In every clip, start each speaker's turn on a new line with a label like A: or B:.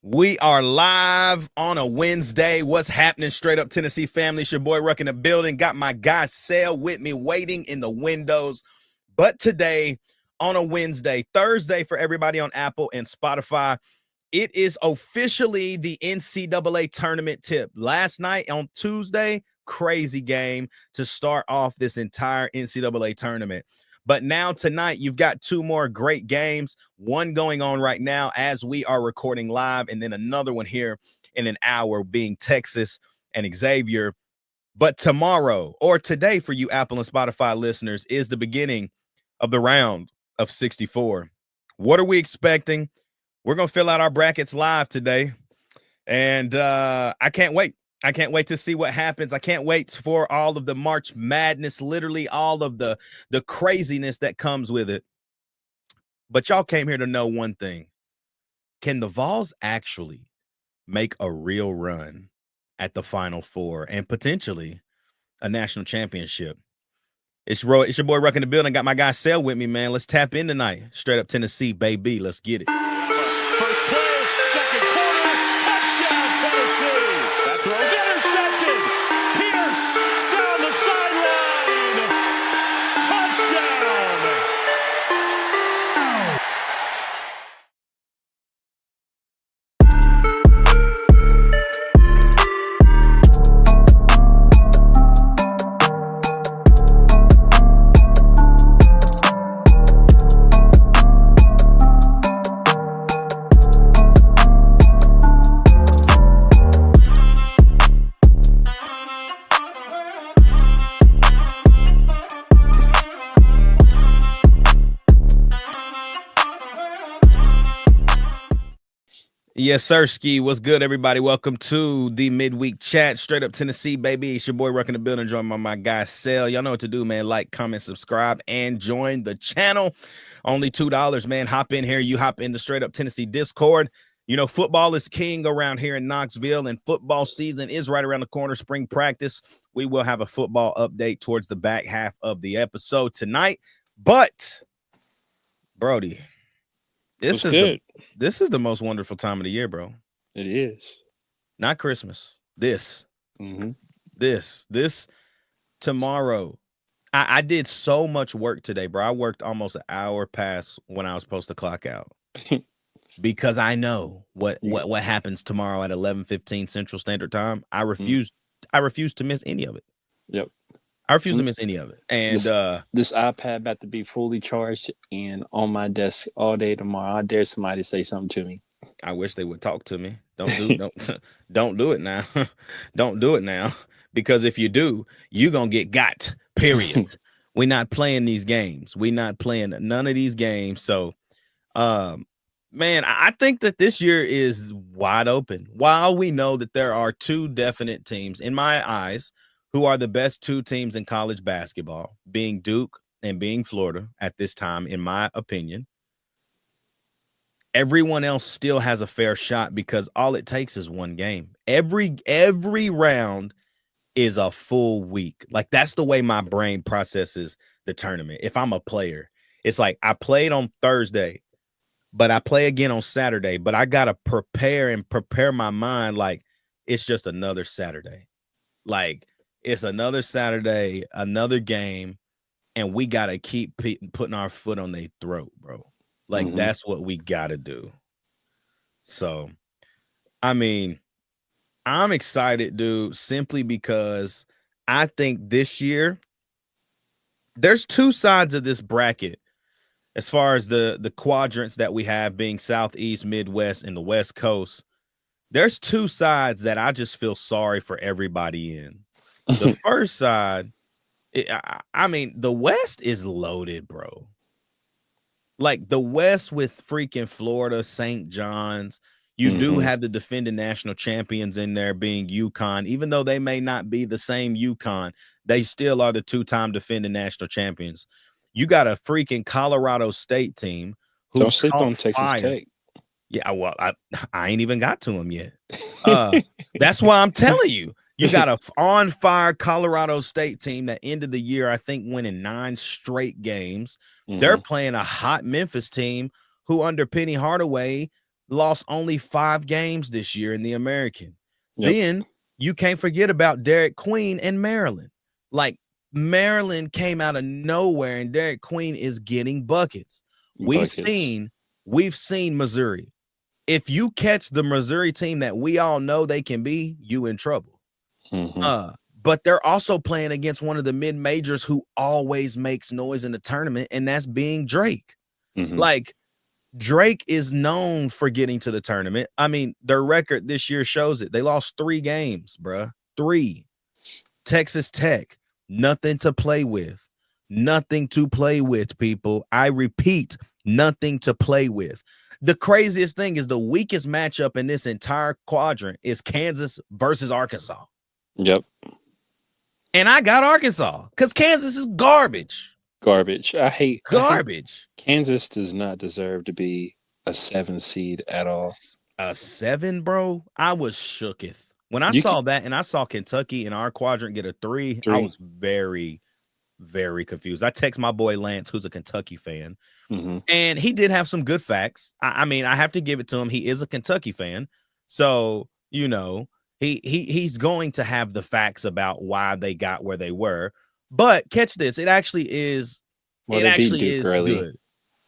A: We are live on a Wednesday. What's happening, Straight Up Tennessee family? It's your boy Ruck in the building. Got my guy Sale with me waiting in the windows. But today, on a Wednesday, Thursday for everybody on Apple and Spotify, it is officially the NCAA tournament tip. Last night on Tuesday, crazy game to start off this entire NCAA tournament. But now tonight, you've got two more great games, one going on right now as we are recording live, and then another one here in an hour being Texas and Xavier. But tomorrow, or today for you Apple and Spotify listeners, is the beginning of the round of 64. What are we expecting? We're going to fill out our brackets live today, and I can't wait. I can't wait to see what happens. I can't wait for all of the March Madness, literally all of the craziness that comes with it. But y'all came here to know one thing. Can the Vols actually make a real run at the Final Four and potentially a national championship? It's your boy Ruck in the building. Got my guy Sale with me, man. Let's tap in tonight. Straight Up Tennessee, baby. Let's get it.
B: First play, second quarter, touchdown Tennessee. That throw's intercepted. Pierce down the sideline. Touchdown.
A: Yes, sir, Ski. What's good, everybody? Welcome to the Midweek Chat. Straight Up Tennessee, baby. It's your boy Ruck in the building, joined by my guy Sale. Y'all know what to do, man. Like, comment, subscribe, and join the channel. Only $2, man. Hop in here. You hop in the Straight Up Tennessee Discord. You know, football is king around here in Knoxville, and football season is right around the corner. Spring practice. We will have a football update towards the back half of the episode tonight. But, Brody, this is the most wonderful time of the year, bro.
C: It is.
A: Not Christmas. This.
C: Mm-hmm.
A: This tomorrow. I did so much work today, bro. I worked almost an hour past when I was supposed to clock out. Because I know what happens tomorrow at 11:15 Central Standard Time. I refuse to miss any of it.
C: Yep.
A: I refuse to miss any of it. And
C: this iPad about to be fully charged and on my desk all day tomorrow. I dare somebody to say something to me.
A: I wish they would talk to me. Don't do it now. Don't do it now. Because if you do, you're gonna get got. Period. We're not playing these games. We're not playing none of these games. So man, I think that this year is wide open. While we know that there are two definite teams, in my eyes, who are the best two teams in college basketball, being Duke and being Florida at this time, in my opinion. Everyone else still has a fair shot because all it takes is one game. Every round is a full week. Like, that's the way my brain processes the tournament. If I'm a player, it's like I played on Thursday, but I play again on Saturday, but I got to prepare my mind like it's just another Saturday. Like, it's another Saturday, another game, and we got to keep putting our foot on their throat, bro. Like, that's what we got to do. So, I mean, I'm excited, dude, simply because I think this year there's two sides of this bracket as far as the quadrants that we have being Southeast, Midwest, and the West Coast. There's two sides that I just feel sorry for everybody in. The first side, I mean, the West is loaded, bro. Like, the West with freaking Florida, St. John's. You do have the defending national champions in there being UConn. Even though they may not be the same UConn, they still are the two-time defending national champions. You got a freaking Colorado State team who
C: don't sleep on Texas Tech.
A: Yeah, well, I ain't even got to them yet. That's why I'm telling you. You got a on-fire Colorado State team that ended the year, I think, winning 9 straight games. They're playing a hot Memphis team who, under Penny Hardaway, lost only 5 games this year in the American.
C: Yep.
A: Then you can't forget about Derek Queen and Maryland. Like Maryland came out of nowhere, and Derek Queen is getting buckets. We've seen Missouri. If you catch the Missouri team that we all know they can be, you in trouble. But they're also playing against one of the mid-majors who always makes noise in the tournament, and that's being Drake. Like, Drake is known for getting to the tournament. I mean, their record this year shows it. They lost 3 games, bruh. 3. Texas Tech, nothing to play with. Nothing to play with, people. I repeat, nothing to play with. The craziest thing is the weakest matchup in this entire quadrant is Kansas versus Arkansas.
C: Yep.
A: And I got Arkansas because Kansas is garbage.
C: Garbage. I hate
A: garbage.
C: Kansas does not deserve to be a 7 seed at all.
A: A 7, bro? I was shooketh. When I saw that and I saw Kentucky in our quadrant get a 3, I was very, very confused. I text my boy Lance, who's a Kentucky fan, and he did have some good facts. I mean, I have to give it to him. He is a Kentucky fan. So, you know, he's going to have the facts about why they got where they were. But catch this, it actually is
C: early.
A: Good.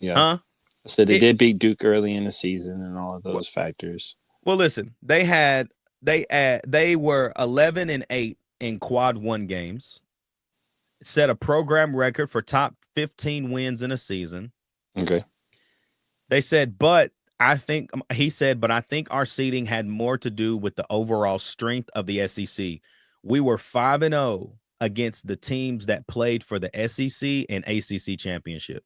C: Yeah. Huh? I said they did beat Duke early in the season and all of those factors.
A: Well, listen, they were 11-8 in quad 1 games. Set a program record for top 15 wins in a season.
C: Okay.
A: They said, but I think our seeding had more to do with the overall strength of the SEC. We were 5-0 against the teams that played for the SEC and ACC championship.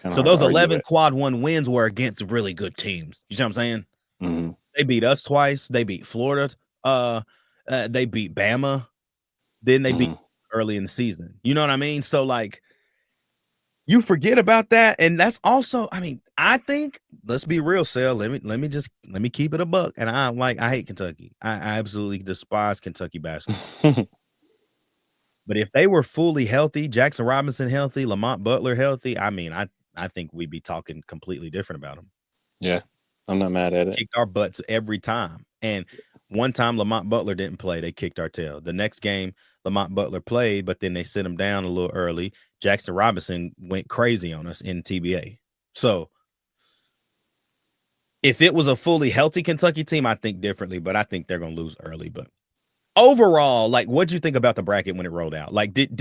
A: So those 11 quad 1 wins were against really good teams. You see what I'm saying? They beat us twice. They beat Florida. They beat Bama. Then they beat early in the season. You know what I mean? So like, you forget about that, and that's also. I mean, I think let's be real, Sal. Let me keep it a buck. And I hate Kentucky. I absolutely despise Kentucky basketball. But if they were fully healthy, Jackson Robinson healthy, Lamont Butler healthy, I mean, I think we'd be talking completely different about them.
C: Yeah, I'm not mad at it.
A: Kicked our butts every time. And one time Lamont Butler didn't play, they kicked our tail. The next game, Lamont Butler played, but then they sent him down a little early. Jackson Robinson went crazy on us in TBA. So if it was a fully healthy Kentucky team, I think differently, but I think they're going to lose early. But overall, like, what'd you think about the bracket when it rolled out? Like, here's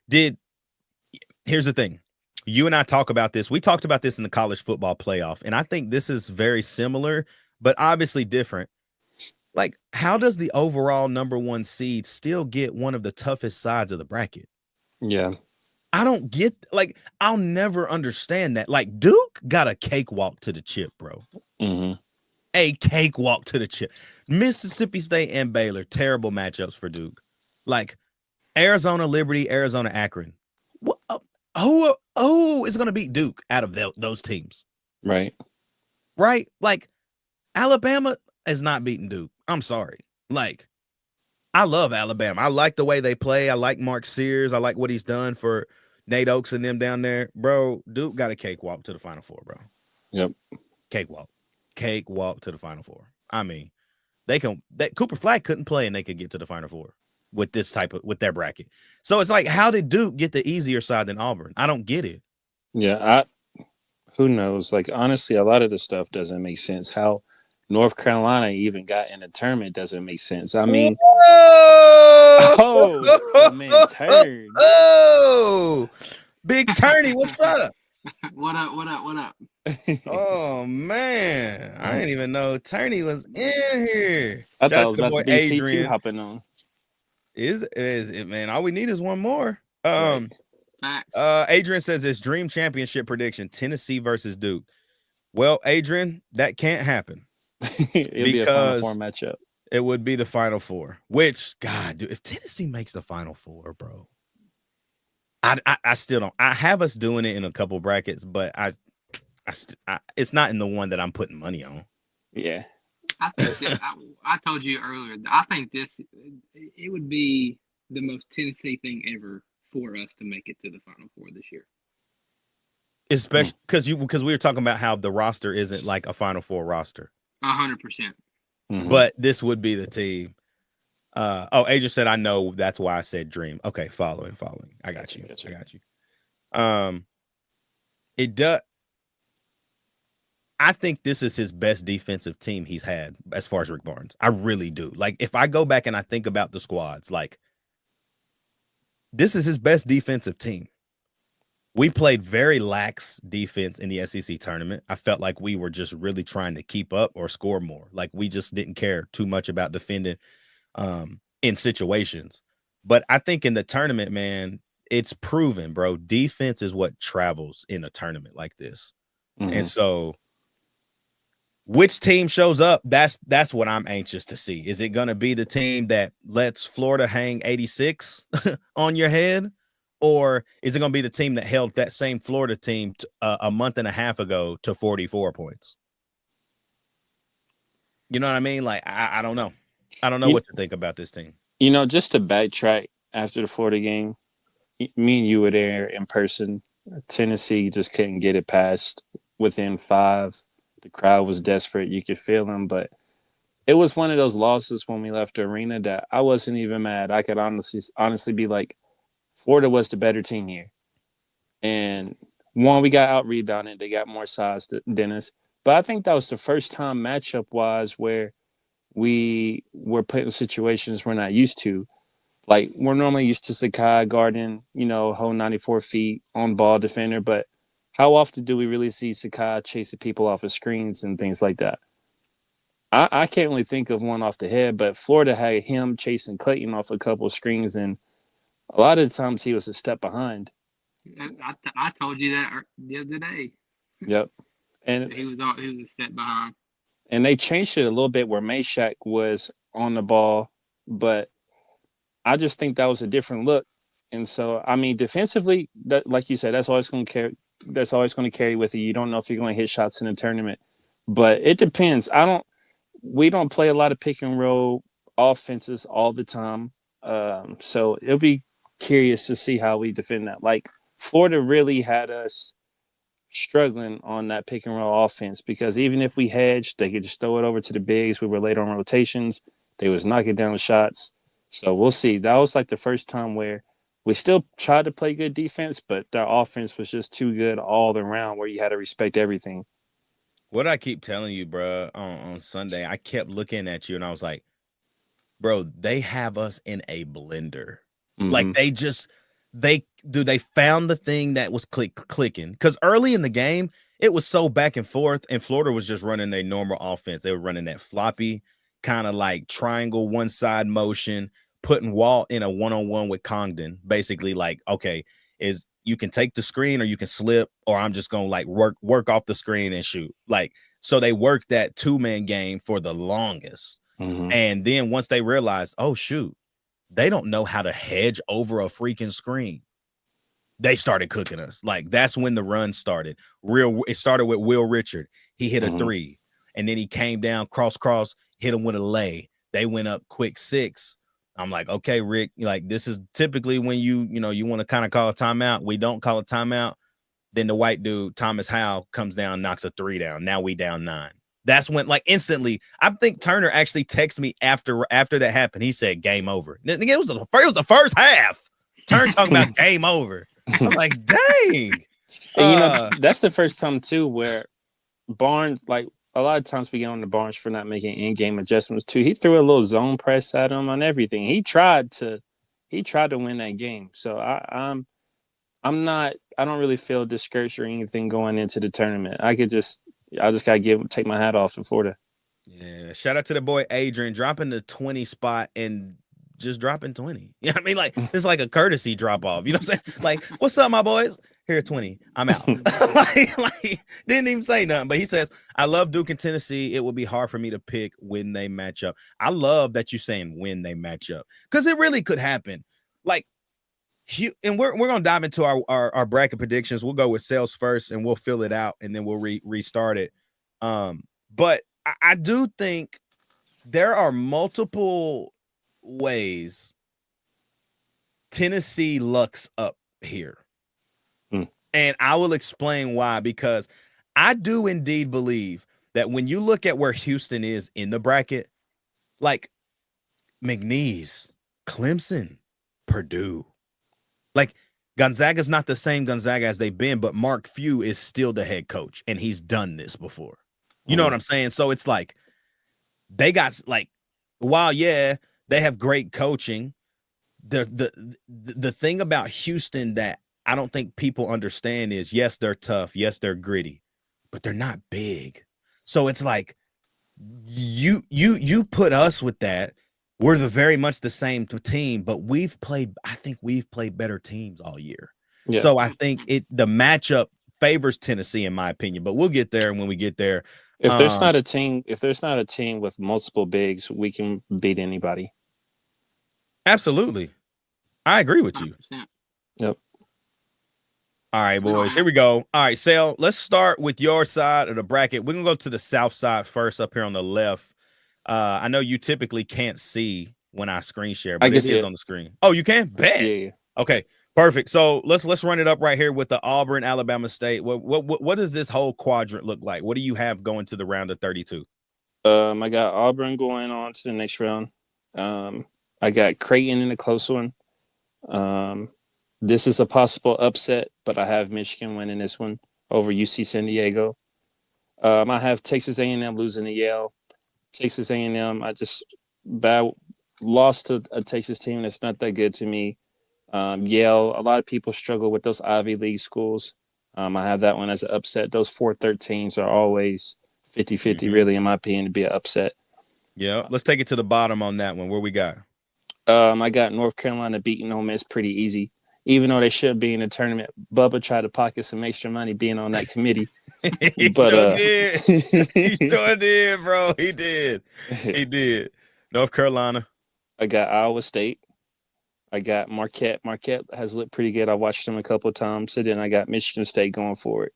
A: the thing. You and I talk about this. We talked about this in the college football playoff, and I think this is very similar, but obviously different. Like, how does the overall number 1 seed still get one of the toughest sides of the bracket?
C: Yeah.
A: I don't get, like, I'll never understand that. Like, Duke got a cakewalk to the chip, bro. A cakewalk to the chip. Mississippi State and Baylor, terrible matchups for Duke. Like, Arizona, Liberty, Arizona, Akron. Who is going to beat Duke out of those teams?
C: Right.
A: Like, Alabama is not beating Duke. I'm sorry. Like, I love Alabama. I like the way they play. I like Mark Sears. I like what he's done for Nate Oakes and them down there. Bro, Duke got a cakewalk to the Final Four, bro.
C: Yep.
A: Cakewalk to the Final Four. I mean, Cooper Flag couldn't play and they could get to the Final Four with their bracket. So it's like, how did Duke get the easier side than Auburn? I don't get it.
C: Yeah, who knows? Like, honestly, a lot of the stuff doesn't make sense. How North Carolina even got in the tournament doesn't make sense. I mean, man, turn.
A: Oh, Big Turney, what's up?
D: What up?
A: Oh man, I didn't even know Turney was in here.
C: I thought it was about to be Adrian. CT hopping on.
A: Is it, man? All we need is one more. Adrian says this dream championship prediction: Tennessee versus Duke. Well, Adrian, that can't happen.
C: It'll be a Final Four matchup.
A: It would be the Final Four. Which, God, dude, if Tennessee makes the Final Four, bro, I still don't. I have us doing it in a couple brackets, but it's not in the one that I'm putting money on.
C: Yeah,
D: I think I told you earlier. I think it would be the most Tennessee thing ever for us to make it to the Final Four this year.
A: especially because we were talking about how the roster isn't like a Final Four roster.
D: 100%.
A: But this would be the team. Adrian said, I know, that's why I said dream. Okay, following. I got you. It does. I think this is his best defensive team he's had as far as Rick Barnes. I really do. Like, if I go back and I think about the squads, like, this is his best defensive team. We played very lax defense in the SEC tournament. I felt like we were just really trying to keep up or score more. Like, we just didn't care too much about defending in situations. But I think in the tournament, man, it's proven, bro, defense is what travels in a tournament like this. And so which team shows up, that's what I'm anxious to see. Is it going to be the team that lets Florida hang 86 on your head? Or is it going to be the team that held that same Florida team a month and a half ago to 44 points? You know what I mean? Like, I don't know. I don't know what to think about this team.
C: You know, just to backtrack after the Florida game, me and you were there in person. Tennessee just couldn't get it past within 5. The crowd was desperate. You could feel them. But it was one of those losses when we left the arena that I wasn't even mad. I could honestly be like, Florida was the better team here. And one, we got out-rebounded. They got more size than us. But I think that was the first time matchup-wise where we were put in situations we're not used to. Like, we're normally used to Sakai guarding, whole 94 feet on ball defender, but how often do we really see Sakai chasing people off of screens and things like that? I can't really think of one off the head, but Florida had him chasing Clayton off a couple of screens, and a lot of the times he was a step behind.
D: I told you that the other day.
C: Yep. And
D: he was a step behind.
C: And they changed it a little bit where Meshack was on the ball, but I just think that was a different look. And so, I mean, defensively, that, like you said, that's always going to carry. That's always going to carry with you. You don't know if you're going to hit shots in a tournament, but it depends. We don't play a lot of pick and roll offenses all the time, so it'll be curious to see how we defend that. Like, Florida really had us struggling on that pick and roll offense because even if we hedged, they could just throw it over to the bigs. We were late on rotations. They was knocking down the shots. So we'll see. That was like the first time where we still tried to play good defense, but their offense was just too good all around where you had to respect everything.
A: What I keep telling you, bro, on Sunday, I kept looking at you and I was like, bro, they have us in a blender. Like, they found the thing that was clicking. Because early in the game, it was so back and forth, and Florida was just running their normal offense. They were running that floppy kind of like triangle one side motion, putting Walt in a one-on-one with Congdon. Basically, like, okay, is you can take the screen or you can slip, or I'm just gonna like work off the screen and shoot. Like, so they worked that 2-man game for the longest. And then once they realized, oh shoot, they don't know how to hedge over a freaking screen, they started cooking us. Like, that's when the run started. It started with Will Richard. He hit a 3, and then he came down cross, hit him with a lay. They went up quick 6. I'm like, okay, Rick, like, this is typically when you want to kind of call a timeout. We don't call a timeout. Then the white dude, Thomas Howell, comes down, knocks a 3 down. Now we down 9. That's when, like, instantly, I think Turner actually texted me after that happened. He said, game over. It was the first half. Turner talking about game over. I was like, dang.
C: And, that's the first time, too, where Barnes, like, a lot of times we get on the Barnes for not making in-game adjustments, too. He threw a little zone press at him on everything. He tried to win that game. So I don't really feel discouraged or anything going into the tournament. I just gotta take my hat off to Florida.
A: Yeah, shout out to the boy Adrian dropping the 20 spot and just dropping 20. You know what I mean? Like, it's like a courtesy drop off. You know what I'm saying? Like, what's up, my boys? Here, 20. I'm out. like, didn't even say nothing. But he says, I love Duke and Tennessee. It would be hard for me to pick when they match up. I love that you're saying when they match up, because it really could happen. Like, and we're gonna dive into our bracket predictions. We'll go with sales first, and we'll fill it out, and then we'll restart it. But I do think there are multiple ways Tennessee lucks up here. And I will explain why, because I do indeed believe that when you look at where Houston is in the bracket, like McNeese, Clemson, Purdue, like Gonzaga's not the same Gonzaga as they've been, but Mark Few is still the head coach, and he's done this before. You know what I'm saying? So it's like they got like, while they have great coaching, the thing about Houston that I don't think people understand is, yes, they're tough, yes, they're gritty, but they're not big. So it's like you put us with that. We're very much the same team, but I think we've played better teams all year.
C: Yeah.
A: So I think the matchup favors Tennessee, in my opinion, but we'll get there. And when we get there,
C: If there's not a team with multiple bigs, we can beat anybody.
A: Absolutely. I agree with you.
D: 100%.
C: Yep.
A: All right, boys, here we go. All right, Sal, let's start with your side of the bracket. We're going to go to the south side first up here on the left. I know you typically can't see when I screen share, but it is on the screen. Oh, you can? Bet.
C: Yeah.
A: Okay, perfect. So let's run it up right here with the Auburn, Alabama State. What does this whole quadrant look like? What do you have going to the round of 32?
C: I got Auburn going on to the next round. I got Creighton in a close one. This is a possible upset, but I have Michigan winning this one over UC San Diego. I have Texas A&M losing to Yale. Texas A&M, I just lost to a Texas team that's not that good to me. Yale, a lot of people struggle with those Ivy League schools. I have that one as an upset. Those 4-13s are always 50-50, really, in my opinion, to be an upset.
A: Yeah, let's take it to the bottom on that one. Where we got?
C: I got North Carolina beating Ole Miss pretty easy. Even though they should be in the tournament, Bubba tried to pocket some extra money being on that committee.
A: He sure did. He sure did, bro. He did. He did. North Carolina.
C: I got Iowa State. I got Marquette. Marquette has looked pretty good. I watched them a couple of times. And then I got Michigan State going forward.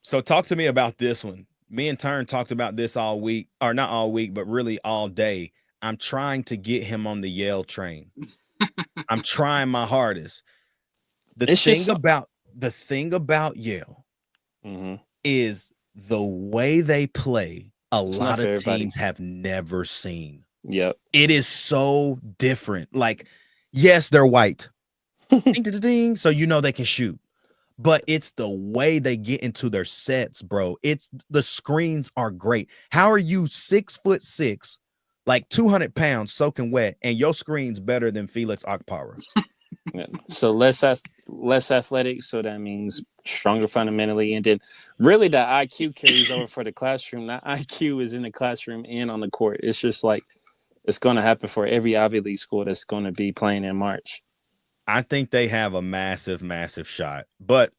A: So talk to me about this one. Me and Turn talked about this all week, or not all week, but really all day. I'm trying to get him on the Yale train. I'm trying my hardest. The thing about Yale is the way they play. A lot of teams have never seen.
C: Yep.
A: It is so different. Like, yes, they're white. Ding, ding, ding, so you know they can shoot. But it's the way they get into their sets, bro. It's the screens are great. How are you 6'6", like 200 pounds soaking wet, and your screen's better than Felix Okpara?
C: Yeah. So less athletic, so that means stronger fundamentally, and then really the IQ carries over for the classroom. That IQ is in the classroom and on the court. It's just like it's going to happen for every Ivy League school that's going to be playing in March.
A: I think they have a massive, massive shot. But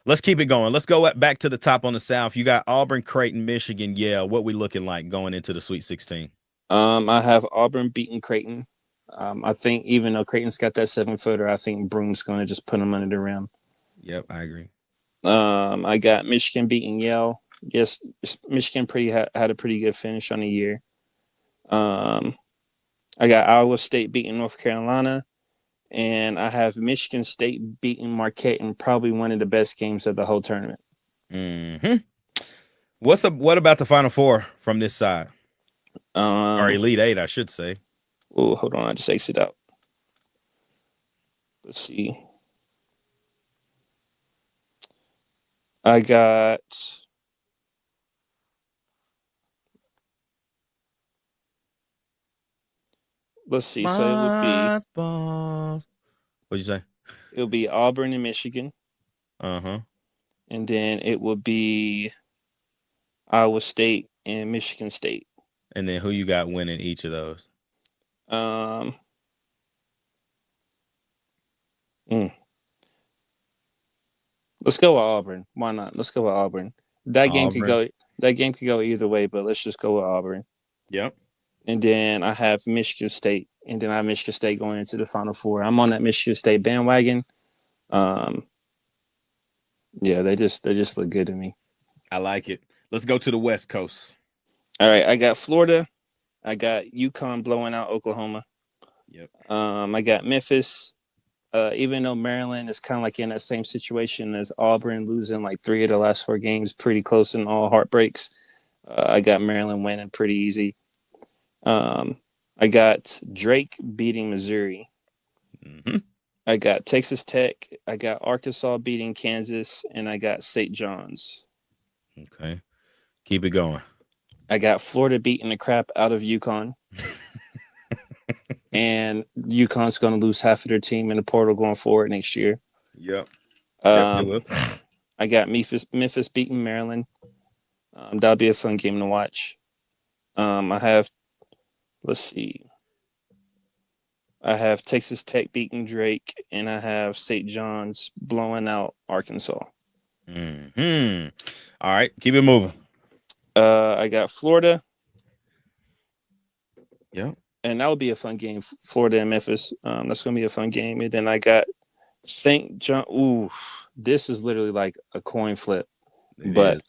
A: let's keep it going. Let's go back to the top on the South. You got Auburn, Creighton, Michigan, Yale. What we looking like going into the Sweet 16?
C: I have Auburn beating Creighton. I think even though Creighton's got that 7-footer, I think Broom's going to just put them under the rim.
A: Yep, I agree.
C: I got Michigan beating Yale. Yes, Michigan had a pretty good finish on the year. I got Iowa State beating North Carolina. And I have Michigan State beating Marquette in probably one of the best games of the whole tournament.
A: Mm-hmm. What about the Final Four from this side? Or Elite Eight, I should say.
C: Oh, hold on. I just exit out. Let's see. I got... Let's see. So it would be...
A: What'd you say?
C: It'll be Auburn and Michigan.
A: Uh-huh.
C: And then it would be Iowa State and Michigan State.
A: And then who you got winning each of those?
C: Let's go with Auburn. Why not? Let's go with Auburn. That game could go either way, but let's just go with Auburn.
A: Yep.
C: And then I have Michigan State, and then I have Michigan State going into the Final Four. I'm on that Michigan State bandwagon. Yeah, they just look good to me.
A: I like it. Let's go to the West Coast.
C: All right, I got Florida. I got UConn blowing out Oklahoma.
A: Yep.
C: I got Memphis. Even though Maryland is kind of like in that same situation as Auburn, losing like 3 of the last 4 games, pretty close in all heartbreaks. I got Maryland winning pretty easy. I got Drake beating Missouri.
A: Mm-hmm.
C: I got Texas Tech. I got Arkansas beating Kansas, and I got St. John's.
A: Okay. Keep it going.
C: I got Florida beating the crap out of UConn. And UConn's going to lose half of their team in the portal going forward next year.
A: Yep. They will.
C: I got Memphis beating Maryland. That'll be a fun game to watch. I have Texas Tech beating Drake, and I have St. John's blowing out Arkansas.
A: Mm-hmm. All right, keep it moving.
C: I got Florida.
A: Yeah.
C: And that would be a fun game, Florida and Memphis. That's going to be a fun game. And then I got St. John. Ooh, this is literally like a coin flip. But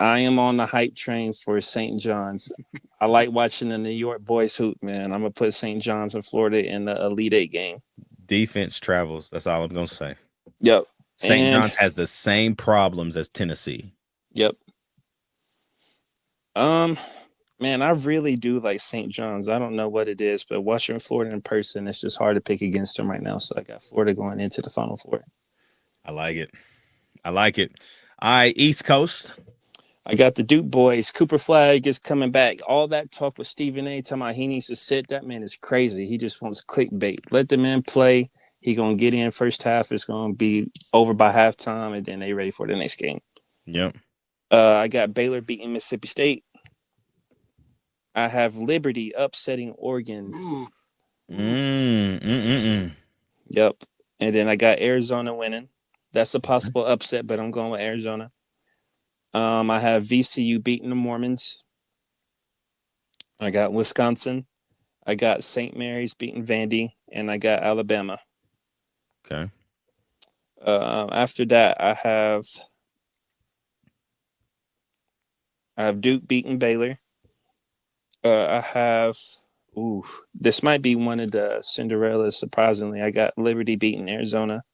C: I am on the hype train for St. John's. I like watching the New York boys hoop, man. I'm going to put St. John's in Florida in the Elite Eight game.
A: Defense travels. That's all I'm going to say.
C: Yep.
A: St. John's has the same problems as Tennessee.
C: Yep. Man, I really do like St. John's. I don't know what it is, but watching Florida in person, it's just hard to pick against them right now. So I got Florida going into the Final Four.
A: I like it. All right, East Coast.
C: I got the Duke boys. Cooper Flag is coming back. All that talk with Stephen A. talking about he needs to sit. That man is crazy. He just wants clickbait. Let the man play. He going to get in first half. It's going to be over by halftime, and then they ready for the next game.
A: Yep.
C: I got Baylor beating Mississippi State. I have Liberty upsetting Oregon. Yep. And then I got Arizona winning. That's a possible upset, but I'm going with Arizona. I have VCU beating the Mormons. I got Wisconsin. I got St. Mary's beating Vandy, and I got Alabama.
A: Okay.
C: After that, I have Duke beating Baylor. I have, this might be one of the Cinderellas, surprisingly. I got Liberty beating Arizona.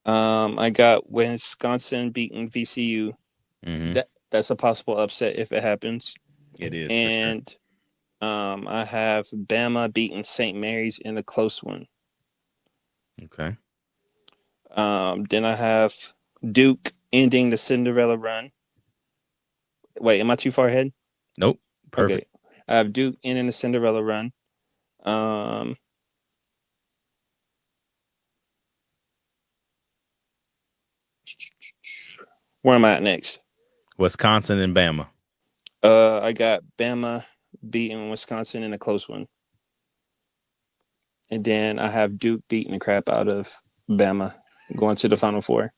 C: I got Wisconsin beating VCU. That's a possible upset if it happens.
A: It is.
C: And I have Bama beating St. Mary's in a close one.
A: Okay.
C: Then I have Duke ending the Cinderella run. Wait, am I too far ahead?
A: Nope. Perfect.
C: Okay. I have Duke ending the Cinderella run. Where am I at next?
A: Wisconsin and Bama.
C: I got Bama beating Wisconsin in a close one. And then I have Duke beating the crap out of Bama going to the Final Four.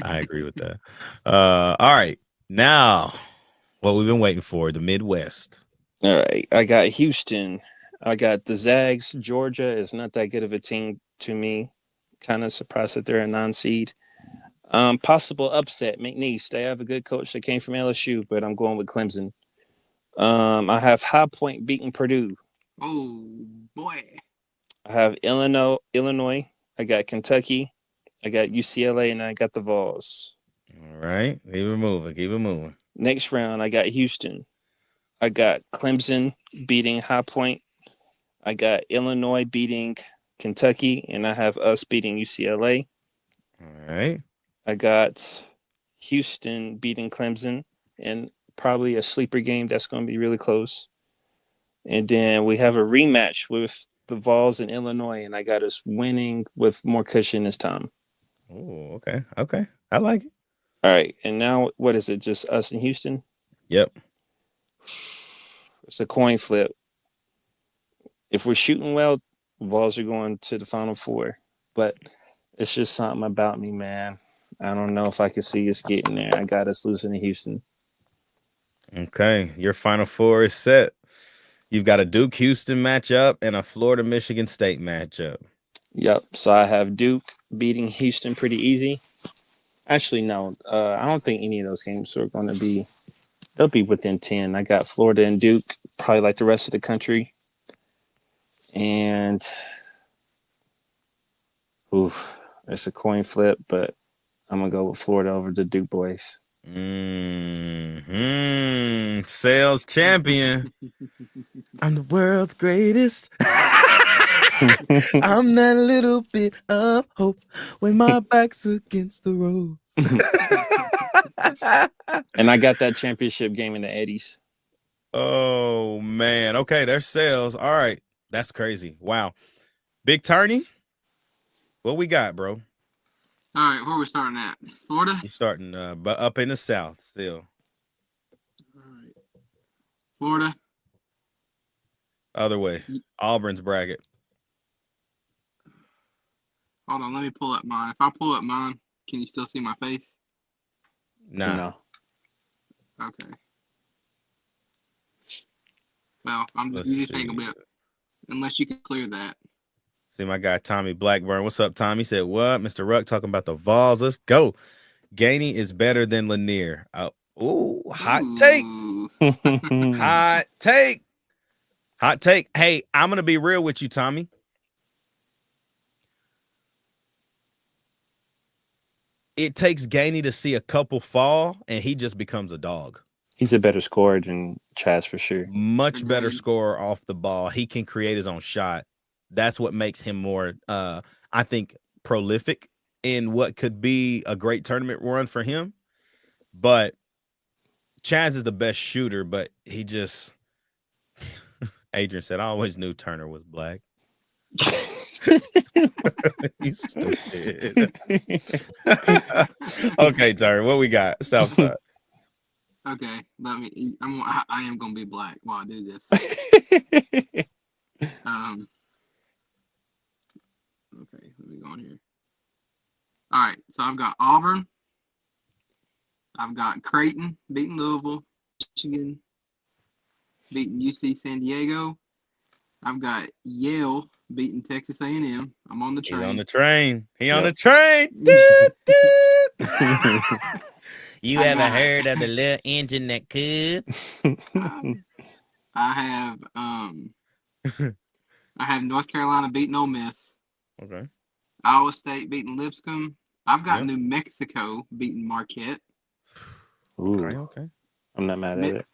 A: I agree with that. All right. Now, what we've been waiting for, the Midwest.
C: All right. I got Houston. I got the Zags. Georgia is not that good of a team to me. Kind of surprised that they're a non-seed. Possible upset, McNeese. They have a good coach that came from LSU, but I'm going with Clemson. I have High Point beating Purdue.
D: Oh, boy.
C: I have Illinois. I got Kentucky. I got UCLA, and I got the Vols.
A: All right. Keep it moving.
C: Next round, I got Houston. I got Clemson beating High Point. I got Illinois beating Kentucky, and I have us beating UCLA.
A: All right.
C: I got Houston beating Clemson, and probably a sleeper game that's going to be really close. And then we have a rematch with the Vols in Illinois, and I got us winning with more cushion this time.
A: Oh, okay. I like it.
C: All right, and now what is it? Just us in Houston?
A: Yep.
C: It's a coin flip. If we're shooting well, Vols are going to the Final Four. But it's just something about me, man. I don't know if I can see us getting there. I got us losing to Houston.
A: Okay, your Final Four is set. You've got a Duke-Houston matchup and a Florida-Michigan State matchup.
C: Yep. So I have Duke beating Houston pretty easy. Actually, no. I don't think any of those games are going to be – they'll be within 10. I got Florida and Duke, probably like the rest of the country. And it's a coin flip, but I'm gonna go with Florida over the Duke boys.
A: Sales champion. I'm the world's greatest. I'm that little bit of hope when my back's against the ropes.
C: And I got that championship game in the Eddies.
A: Oh, man. Okay, there's sales. All right. That's crazy. Wow. Big tourney? What we got, bro?
D: All right, where are we starting at? Florida?
A: You starting but up in the South still.
D: All right. Florida.
A: Other way. Auburn's bracket.
D: Hold on, let me pull up mine. If I pull up mine, can you still see my face?
A: Nah.
C: No.
D: Okay. Well, you just ain't gonna be up unless you can clear that.
A: See my guy Tommy Blackburn. What's up, Tommy? He said, what? Mr. Ruck talking about the Vols. Let's go. Gainey is better than Lanier. Hot take. Hot take. Hot take. Hey, I'm going to be real with you, Tommy. It takes Gainey to see a couple fall, and he just becomes a dog.
C: He's a better scorer than Chaz for sure.
A: Much better scorer off the ball. He can create his own shot. That's what makes him more, I think, prolific in what could be a great tournament run for him. But Chaz is the best shooter, but he just – Adrian said, I always knew Turner was black. He's stupid. Okay, Turner, what we got? Southside.
D: Okay, I am gonna be black while I do this. Okay, let me go on here. All right, so I've got Auburn. I've got Creighton beating Louisville, Michigan beating UC San Diego. I've got Yale beating Texas A&M. I'm on the train.
A: He's on the train.
C: Yep.
A: On the train. You ever heard of the little engine that could?
D: I have North Carolina beating Ole Miss.
A: Okay.
D: Iowa State beating Lipscomb. I've got New Mexico beating Marquette.
C: Ooh.
A: Okay.
C: I'm not mad at it.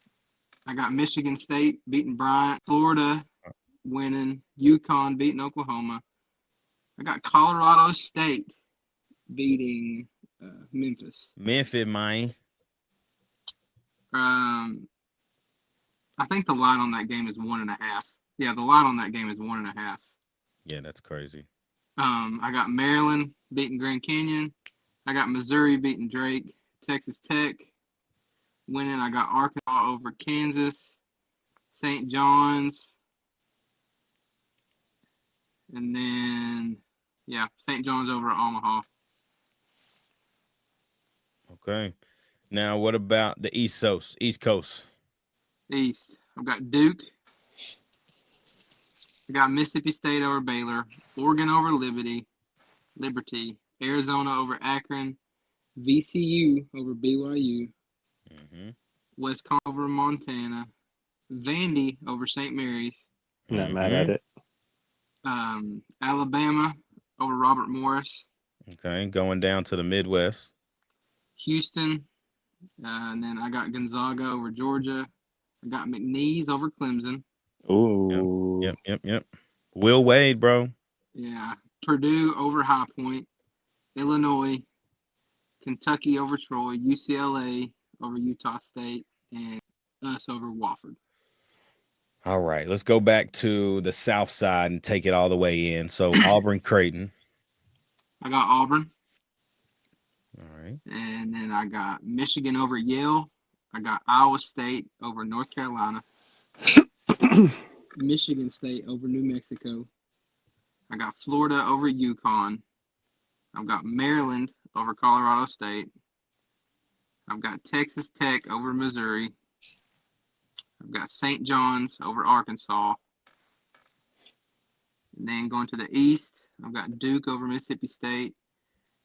D: I got Michigan State beating Bryant. Florida winning. UConn beating Oklahoma. I got Colorado State beating Memphis.
A: Memphis, man.
D: I think the line on that game is 1.5. Yeah, the line on that game is 1.5.
A: Yeah, that's crazy.
D: I got Maryland beating Grand Canyon. I got Missouri beating Drake. Texas Tech winning. I got Arkansas over Kansas. St. John's. And then, St. John's over Omaha.
A: Okay. Now, what about the East Coast?
D: East. I've got Duke. I got Mississippi State over Baylor. Oregon over Liberty. Arizona over Akron. VCU over BYU. Wisconsin over Montana. Vandy over St. Mary's.
C: Not mad at it.
D: Alabama over Robert Morris.
A: Okay, going down to the Midwest.
D: Houston. And then I got Gonzaga over Georgia. I got McNeese over Clemson.
C: Ooh.
A: Yep. Will Wade, bro.
D: Yeah. Purdue over High Point. Illinois. Kentucky over Troy. UCLA over Utah State. And us over Wofford.
A: All right, let's go back to the South Side and take it all the way in. So Auburn, Creighton.
D: I got Auburn.
A: All right.
D: And then I got Michigan over Yale. I got Iowa State over North Carolina. Michigan State over New Mexico. I got Florida over UConn. I've got Maryland over Colorado State. I've got Texas Tech over Missouri. I've got St. John's over Arkansas. And then going to the East, I've got Duke over Mississippi State.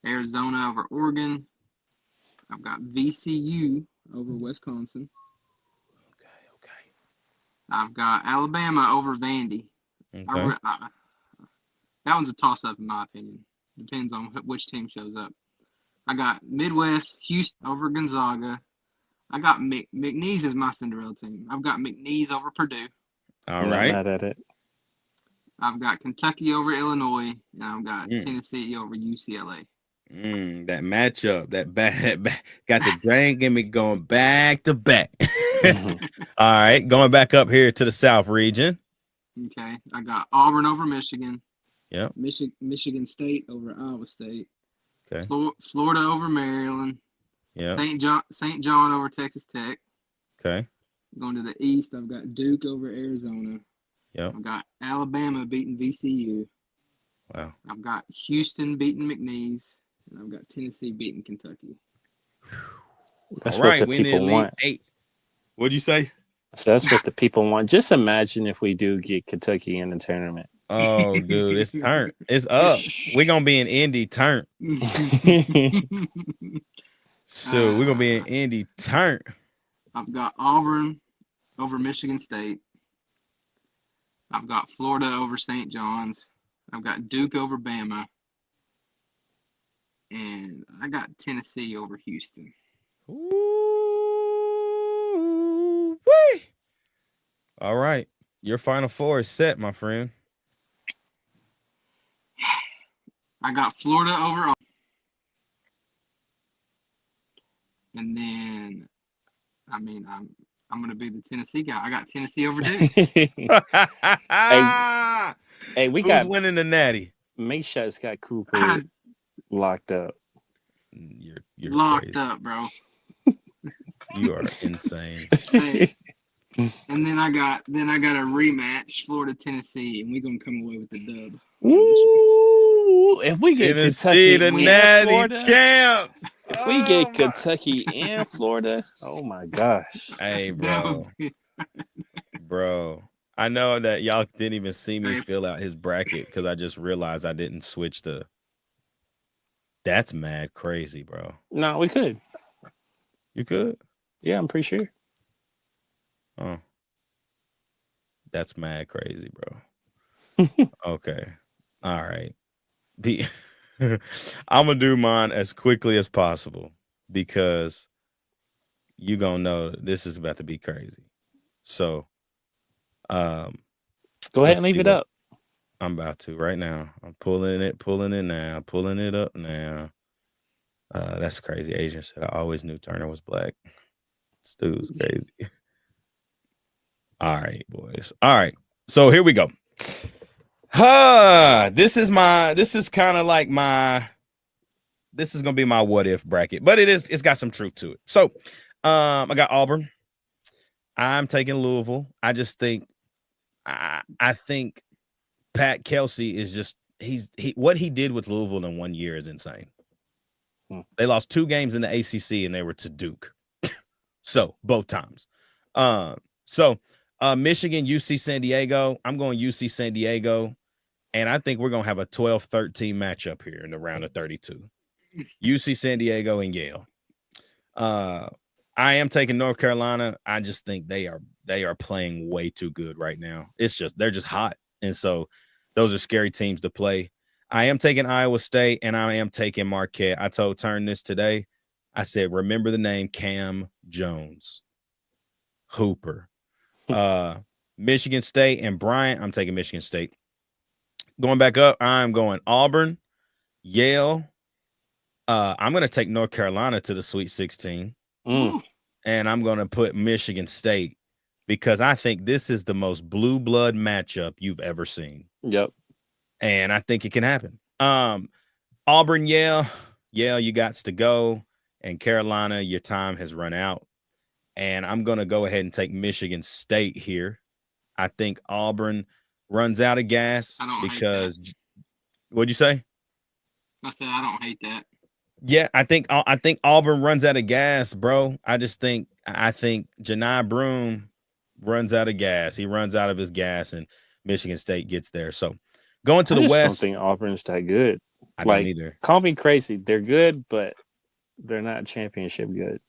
D: Arizona over Oregon. I've got VCU over Wisconsin.
A: Okay.
D: I've got Alabama over Vandy.
A: Okay.
D: That one's a toss-up in my opinion. Depends on which team shows up. I got Midwest, Houston over Gonzaga. I got McNeese as my Cinderella team. I've got McNeese over Purdue.
A: All
C: I'm not
A: right.
C: mad at it.
D: I've got Kentucky over Illinois, and I've got Tennessee over UCLA.
A: That matchup, got the drink in me going back to back. All right, going back up here to the South region.
D: Okay, I got Auburn over Michigan.
A: Yep.
D: Michigan State over Iowa State.
A: Okay.
D: Florida over Maryland.
A: Yeah.
D: St. John over Texas Tech.
A: Okay.
D: Going to the East, I've got Duke over Arizona.
A: Yep.
D: I've got Alabama beating VCU.
A: Wow.
D: I've got Houston beating McNeese. And I've got Tennessee beating Kentucky.
C: That's
A: all right,
C: what the people want.
A: 8. What'd you say?
C: So that's what the people want. Just imagine if we do get Kentucky in the tournament.
A: Oh, dude, it's turn. It's up. We're gonna be in Indy turn. Shoot, we're gonna be in Indy turn.
D: I've got Auburn over Michigan State. I've got Florida over St. John's. I've got Duke over Bama. And I got Tennessee over Houston.
A: Ooh, wee. All right. Your Final Four is set, my friend.
D: I got Florida over Auburn. And then, I'm going to be the Tennessee guy. I got Tennessee over Duke.
C: Hey, we
A: Who's
C: got
A: winning the Natty?
C: Make sure it's got Cooper locked up.
A: You're
D: locked
A: crazy.
D: up, bro.
A: You are insane.
D: Hey, and then I got a rematch, Florida Tennessee, and we're gonna come away with the dub.
C: Ooh, if we get
A: Tennessee,
C: Kentucky
A: the
C: and
A: Natty
C: Florida,
A: champs.
C: if we get Kentucky and Florida, oh my gosh!
A: Hey, bro. I know that y'all didn't even see me fill out his bracket because I just realized I didn't switch the. That's mad crazy, bro.
C: No, we could.
A: You could?
C: Yeah, I'm pretty sure.
A: Oh. That's mad crazy, bro. Okay. All right. I'm going to do mine as quickly as possible because you're going to know this is about to be crazy. So,
C: go ahead and leave it up.
A: I'm about to right now. I'm pulling it now, pulling it up now. That's crazy. Asian said, I always knew Turner was black. Stu's crazy. All right, boys. All right. So here we go. This is gonna be my what if bracket, but it's got some truth to it. So I got Auburn. I'm taking Louisville. I just think I think Pat Kelsey is just what he did with Louisville in 1 year is insane. They lost 2 games in the ACC and they were to Duke. So both times. Michigan, UC San Diego. I'm going UC San Diego. And I think we're going to have a 12-13 matchup here in the round of 32. UC San Diego and Yale. I am taking North Carolina. I just think they are playing way too good right now. They're just hot. And so those are scary teams to play. I am taking Iowa State and I am taking Marquette. I told Turn this today. I said, remember the name Cam Jones. Hooper. Michigan State and Bryant. I'm taking Michigan State. Going back up, I'm going Auburn, Yale. I'm going to take North Carolina to the Sweet 16. And I'm going to put Michigan State because I think this is the most blue blood matchup you've ever seen.
C: Yep.
A: And I think it can happen. Auburn, Yale, you got to go. And Carolina, your time has run out. And I'm going to go ahead and take Michigan State here. I think Auburn runs out of gas because what'd you say?
D: I said I don't hate that.
A: Yeah, I think Auburn runs out of gas, bro. I think Janai Broome runs out of gas. He runs out of his gas and Michigan State gets there. So going to the West. I
C: don't think Auburn's that good.
A: I don't either.
C: Call me crazy. They're good, but they're not championship good.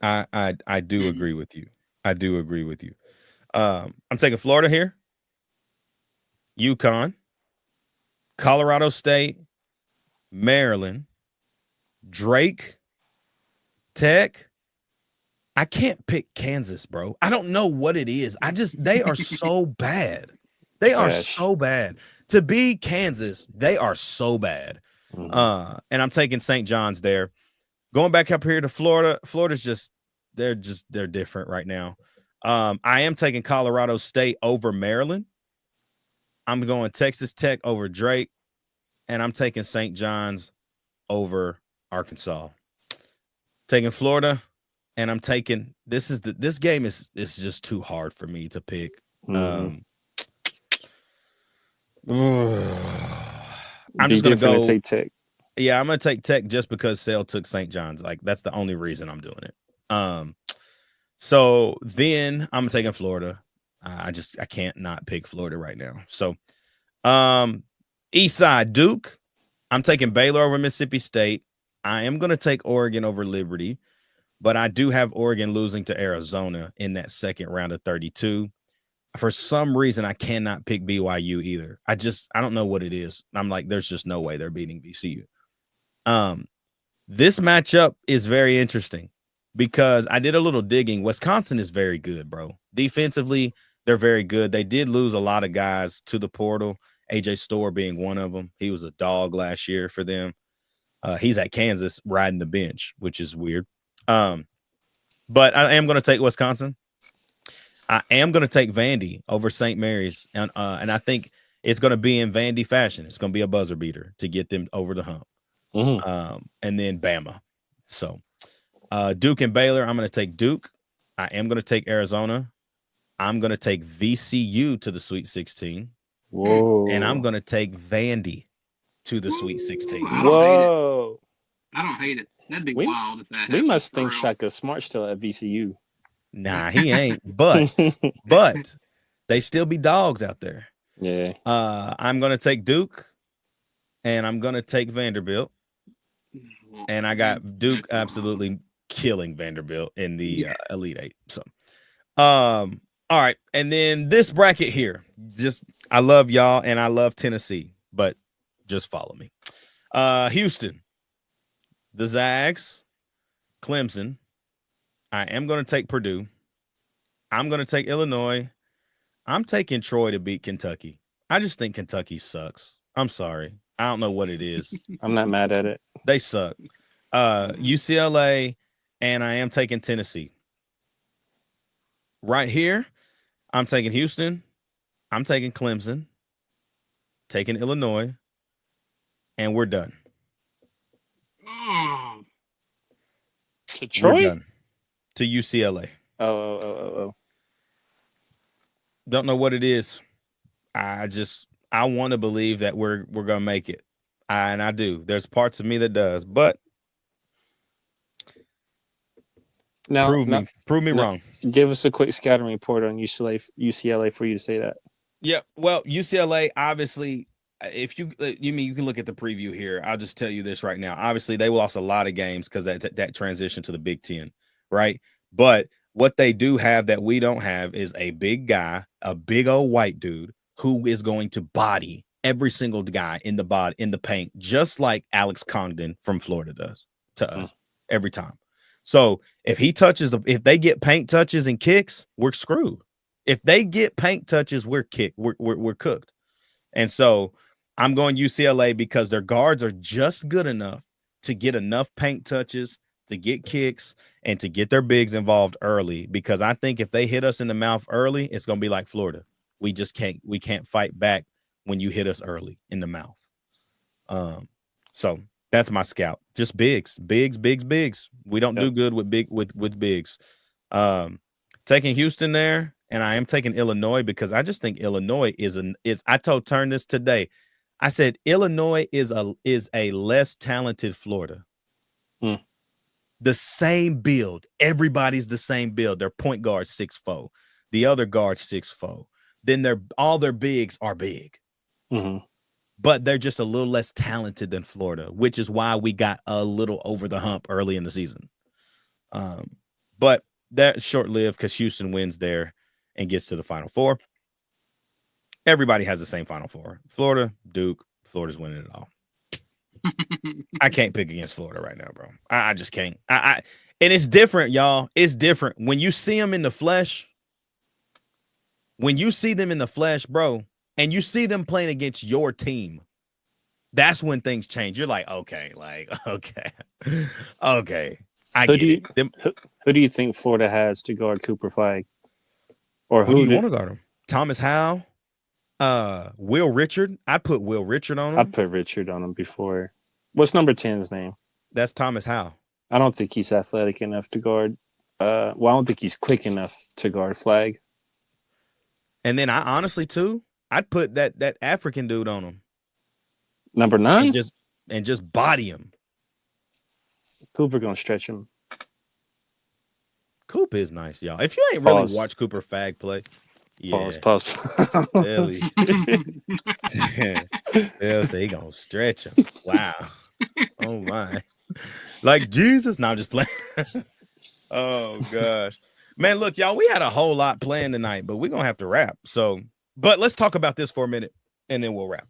A: I do agree with you. I'm taking Florida here. UConn, Colorado State, Maryland, Drake, Tech. I can't pick Kansas, bro. I don't know what it is. They are so bad. They are
C: Trash.
A: so bad. To be Kansas, they are so bad.
C: Mhm.
A: And I'm taking St. John's there. Going back up here to Florida. Florida's they're different right now. I am taking Colorado State over Maryland. I'm going Texas Tech over Drake, and I'm taking St. John's over Arkansas. Taking Florida, and I'm taking this game is just too hard for me to pick.
C: Mhm.
A: I'm just gonna go
C: take Tech.
A: Yeah, I'm gonna take Tech just because Sale took St. John's. Like that's the only reason I'm doing it. So then I'm taking Florida. I can't not pick Florida right now. So, East Side Duke. I'm taking Baylor over Mississippi State. I am gonna take Oregon over Liberty, but I do have Oregon losing to Arizona in that second round of 32. For some reason, I cannot pick BYU either. I don't know what it is. I'm like, there's just no way they're beating VCU. This matchup is very interesting because I did a little digging. Wisconsin is very good, bro. Defensively, they're very good. They did lose a lot of guys to the portal. AJ Storr being one of them. He was a dog last year for them. He's at Kansas riding the bench, which is weird. But I am going to take Wisconsin. I am going to take Vandy over St. Mary's, and I think it's going to be in Vandy fashion. It's going to be a buzzer beater to get them over the hump. And then Bama. So Duke and Baylor, I'm going to take Duke. I am going to take Arizona. I'm going to take VCU to the Sweet 16.
C: Whoa.
A: And I'm going to take Vandy to the Sweet 16.
C: Whoa.
D: I don't hate it. That'd be wild if that happened.
C: We must think Shaka Smart still at VCU.
A: Nah, he ain't. But they still be dogs out there.
C: Yeah.
A: I'm going to take Duke, and I'm going to take Vanderbilt. And I got Duke absolutely killing Vanderbilt in the Elite Eight. So, all right. And then this bracket here, I love y'all and I love Tennessee, but just follow me. Houston, the Zags, Clemson. I am going to take Purdue. I'm going to take Illinois. I'm taking Troy to beat Kentucky. I just think Kentucky sucks. I'm sorry. I don't know what it is.
C: I'm not mad at it.
A: They suck. UCLA, and I am taking Tennessee. Right here, I'm taking Houston. I'm taking Clemson. Taking Illinois. And we're done.
C: To Troy?
A: We're done. To UCLA.
C: Oh.
A: Don't know what it is. I want to believe that we're gonna make it. And I do. There's parts of me that does, but prove me wrong.
C: Give us a quick scouting report on UCLA for you to say that.
A: Yeah, well, UCLA, obviously, if you can look at the preview here. I'll just tell you this right now. Obviously, they lost a lot of games because that transition to the Big Ten, right? But what they do have that we don't have is a big guy, a big old white dude who is going to body every single guy in the paint, just like Alex Congdon from Florida does to us every time. So if they get paint touches and kicks, we're screwed. If they get paint touches, we're cooked. And so I'm going UCLA because their guards are just good enough to get enough paint touches, to get kicks, and to get their bigs involved early. Because I think if they hit us in the mouth early, it's going to be like Florida. We can't fight back when you hit us early in the mouth. So that's my scout. Just bigs. We don't do good with bigs. Taking Houston there, and I am taking Illinois because I just think Illinois is I told Turn this today. I said Illinois is a less talented Florida. The same build. Everybody's the same build. Their point guard 6'4", the other guard 6'4". Then all their bigs are big. But they're just a little less talented than Florida, which is why we got a little over the hump early in the season. But that's short-lived because Houston wins there and gets to the Final Four. Everybody has the same Final Four. Florida, Duke, Florida's winning it all. I can't pick against Florida right now, bro. I just can't. And it's different, y'all. It's different. When you see them in the flesh, bro, and you see them playing against your team, that's when things change. You're like, okay. I get it.
C: Who do you think Florida has to guard Cooper Flag? Or
A: who do you want to guard him? Thomas Howell, Will Richard. I'd put Will Richard on him.
C: I'd put Richard on him before. What's number 10's name?
A: That's Thomas Howell.
C: I don't think he's athletic enough to guard. I don't think he's quick enough to guard Flag.
A: And then I honestly too, I'd put that African dude on him.
C: Number 9?
A: And just body him.
C: Cooper gonna stretch him.
A: Coop is nice, y'all. If you ain't really watched Cooper Fag play, yeah.
C: Pause.
A: They'll say he gonna stretch him. Wow. Oh my. Like Jesus. No, I'm just playing. Oh gosh. Man, look, y'all, we had a whole lot planned tonight, but we're gonna have to wrap. So, but let's talk about this for a minute and then we'll wrap.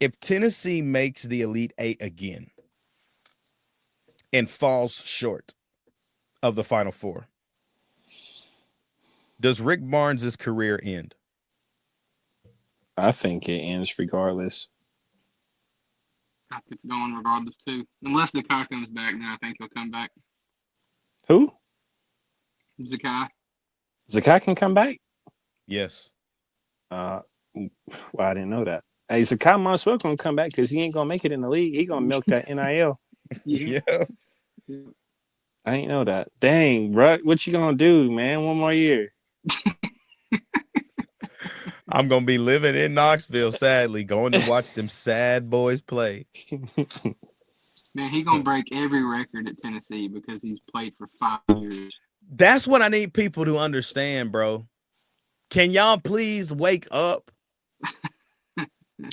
A: If Tennessee makes the Elite Eight again and falls short of the Final Four, does Rick Barnes' career end?
C: I think it ends regardless.
D: I think it's going regardless too. Unless Zakai comes back, then I think he'll come back.
C: Who?
D: Zakai.
C: Zakai can come back?
A: Yes.
C: Well, I didn't know that. Hey, Zakai might as well gonna come back because he ain't gonna make it in the league. He gonna milk that NIL.
A: Yeah.
C: I ain't know that. Dang, bro, what you gonna do, man? One more year.
A: I'm gonna be living in Knoxville, sadly, going to watch them sad boys play.
D: Man, he gonna break every record at Tennessee because he's played for 5 years.
A: That's what I need people to understand, bro. Can y'all please wake up?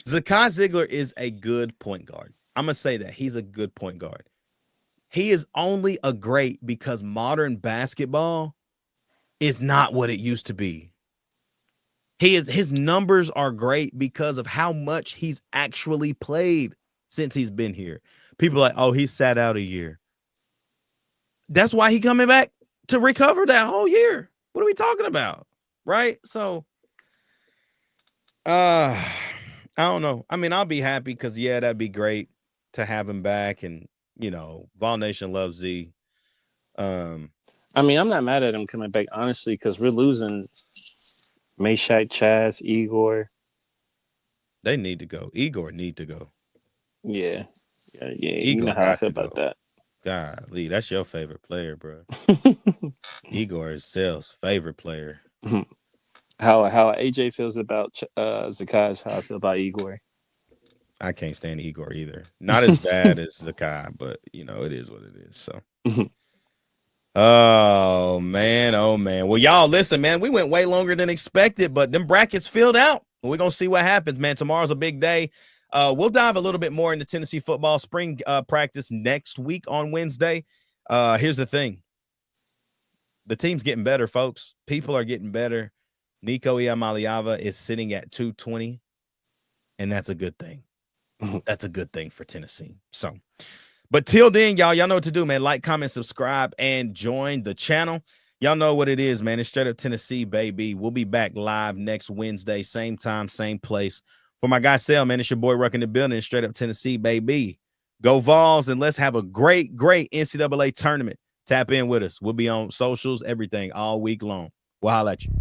A: Zakai Ziegler is a good point guard. I'm going to say that. He's a good point guard. He is only a great because modern basketball is not what it used to be. His numbers are great because of how much he's actually played since he's been here. People are like, oh, he sat out a year. That's why he coming back to recover that whole year. What are we talking about? Right? So, I don't know. I mean, I'll be happy because, yeah, that'd be great to have him back. And, you know, Vol Nation loves Z.
C: I mean, I'm not mad at him coming back, honestly, because we're losing Meshack, Chaz, Igor.
A: They need to go. Igor need to go.
C: Yeah.
A: Igor,
C: you know how I feel about that.
A: Golly, that's your favorite player, bro. Igor is Sel's favorite player.
C: How AJ feels about Zakai is how I feel about Igor.
A: I can't stand Igor either. Not as bad as Zakai, but you know, it is what it is. So oh man. Well, y'all listen, man. We went way longer than expected, but them brackets filled out. We're gonna see what happens, man. Tomorrow's a big day. We'll dive a little bit more into Tennessee football spring practice next week on Wednesday. Here's the thing. The team's getting better, folks. People are getting better. Nico Iamaleava is sitting at 220, and that's a good thing. That's a good thing for Tennessee. So, but till then, y'all know what to do, man. Like, comment, subscribe, and join the channel. Y'all know what it is, man. It's Straight Up Tennessee, baby. We'll be back live next Wednesday, same time, same place. For my guy, Sel, man, it's your boy Ruck in the building. Straight Up Tennessee, baby. Go Vols, and let's have a great NCAA tournament. Tap in with us. We'll be on socials, everything, all week long. We'll holla at you.